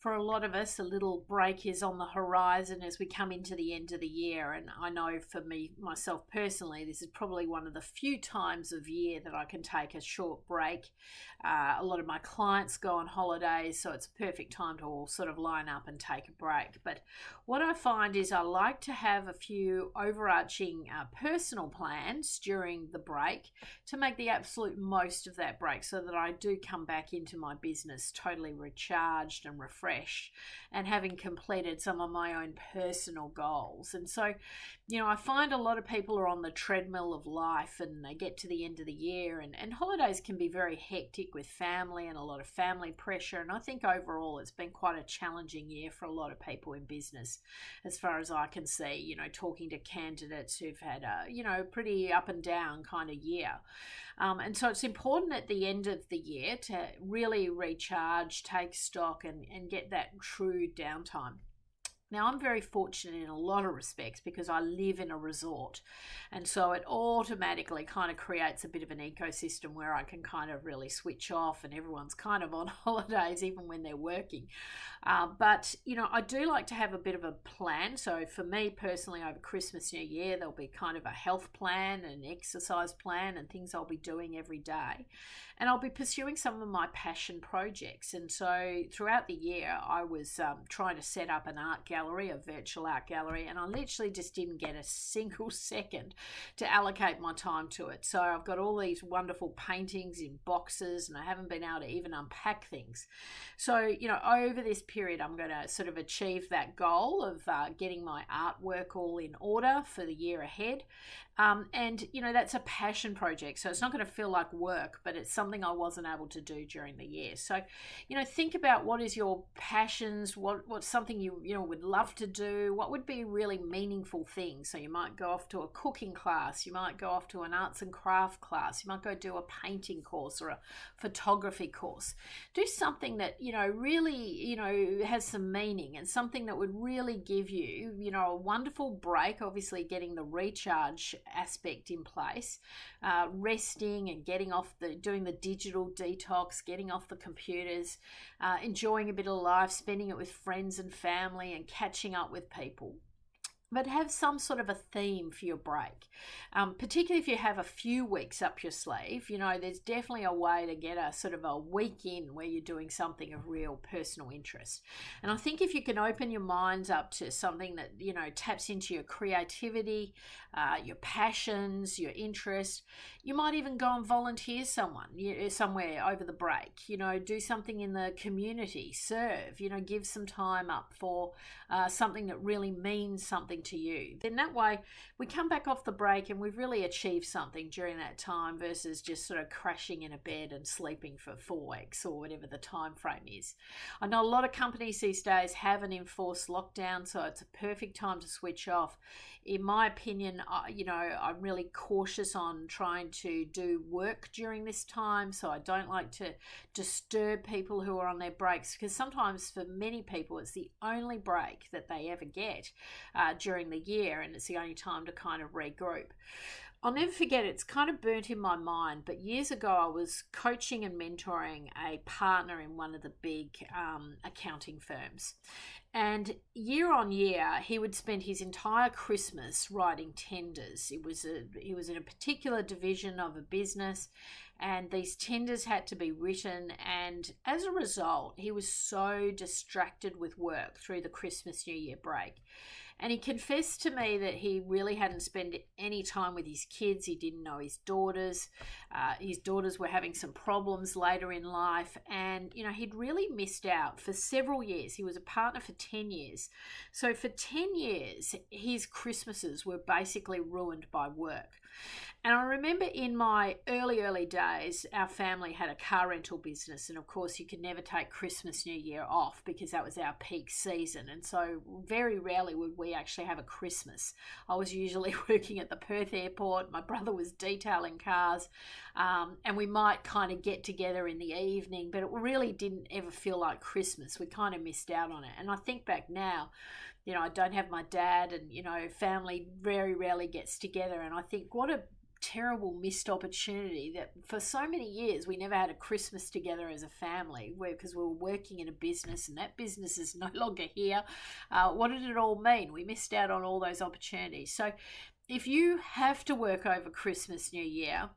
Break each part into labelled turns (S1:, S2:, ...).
S1: for a lot of us, a little break is on the horizon as we come into the end of the year. And I know for me, myself personally, this is probably one of the few times of year that I can take a short break. A lot of my clients go on holidays, so it's a perfect time to all sort of line up and take a break. But what I find is I like to have a few overarching personal plans during the break to make the absolute most of that break so that I do come back into my business totally recharged and refreshed and having completed some of my own personal goals. And so, I find a lot of people are on the treadmill of life and they get to the end of the year, and holidays can be very hectic with family and a lot of family pressure. And I think overall it's been quite a challenging year for a lot of people in business, as far as I can see, talking to candidates who've had a, pretty up and down kind of year. And so it's important at the end of the year to really recharge, take stock, and get that true downtime. Now, I'm very fortunate in a lot of respects because I live in a resort. And so it automatically kind of creates a bit of an ecosystem where I can kind of really switch off and everyone's kind of on holidays even when they're working. But I do like to have a bit of a plan. So for me personally, over Christmas, New Year, there'll be kind of a health plan, an exercise plan, and things I'll be doing every day. And I'll be pursuing some of my passion projects. And so throughout the year, I was trying to set up an art gallery, a virtual art gallery, and I literally just didn't get a single second to allocate my time to it. So I've got all these wonderful paintings in boxes and I haven't been able to even unpack things. So, over this period, I'm going to sort of achieve that goal of getting my artwork all in order for the year ahead. And that's a passion project. So it's not going to feel like work, but it's something I wasn't able to do during the year. So, think about what is your passions, what's something you would love to do, what would be really meaningful things. So you might go off to a cooking class, you might go off to an arts and craft class, you might go do a painting course or a photography course. Do something that, really, has some meaning and something that would really give you, a wonderful break, obviously getting the recharge aspect in place, resting and doing the digital detox, getting off the computers, enjoying a bit of life, spending it with friends and family and catching up with people. But have some sort of a theme for your break, particularly if you have a few weeks up your sleeve. There's definitely a way to get a sort of a week in where you're doing something of real personal interest. And I think if you can open your minds up to something that, taps into your creativity, your passions, your interests, you might even go and volunteer somewhere over the break, do something in the community, serve, give some time up for something that really means something to you. Then that way we come back off the break and we've really achieved something during that time versus just sort of crashing in a bed and sleeping for 4 weeks or whatever the time frame is. I know a lot of companies these days have an enforced lockdown, so it's a perfect time to switch off. In my opinion, I'm really cautious on trying to do work during this time, so I don't like to disturb people who are on their breaks, because sometimes for many people it's the only break that they ever get during the year, and it's the only time to kind of regroup. I'll never forget, it's kind of burnt in my mind, but years ago I was coaching and mentoring a partner in one of the big accounting firms. And year on year, he would spend his entire Christmas writing tenders. He was in a particular division of a business, and these tenders had to be written. And as a result, he was so distracted with work through the Christmas New Year break. And he confessed to me that he really hadn't spent any time with his kids. He didn't know his daughters. His daughters were having some problems later in life. And, he'd really missed out for several years. He was a partner for 10 years. So for 10 years, his Christmases were basically ruined by work. And I remember in my early days, our family had a car rental business. And of course, you could never take Christmas, New Year off because that was our peak season. And so very rarely would we actually have a Christmas. I was usually working at the Perth airport. My brother was detailing cars. And we might kind of get together in the evening, but it really didn't ever feel like Christmas. We kind of missed out on it. And I think back now, I don't have my dad, and, family very rarely gets together. And I think what a terrible missed opportunity that for so many years we never had a Christmas together as a family, because we were working in a business and that business is no longer here. What did it all mean? We missed out on all those opportunities. So if you have to work over Christmas, New Year,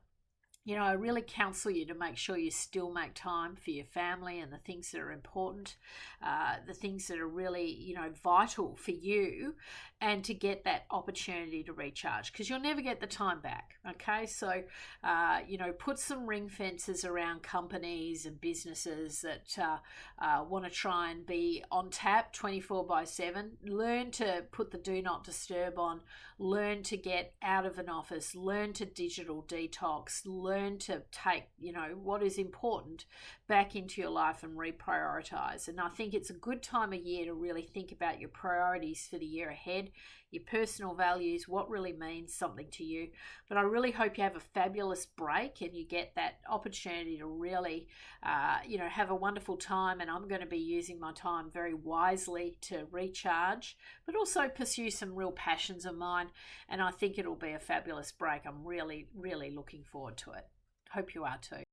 S1: I really counsel you to make sure you still make time for your family and the things that are important, the things that are really, vital for you, and to get that opportunity to recharge, because you'll never get the time back. Okay. So, put some ring fences around companies and businesses that want to try and be on tap 24/7. Learn to put the do not disturb on, learn to get out of an office, learn to digital detox, learn to take, what is important back into your life and reprioritize. And I think it's a good time of year to really think about your priorities for the year ahead, your personal values, what really means something to you. But I really hope you have a fabulous break and you get that opportunity to really, have a wonderful time. And I'm going to be using my time very wisely to recharge, but also pursue some real passions of mine. And I think it'll be a fabulous break. I'm really, really looking forward to it. Hope you are too.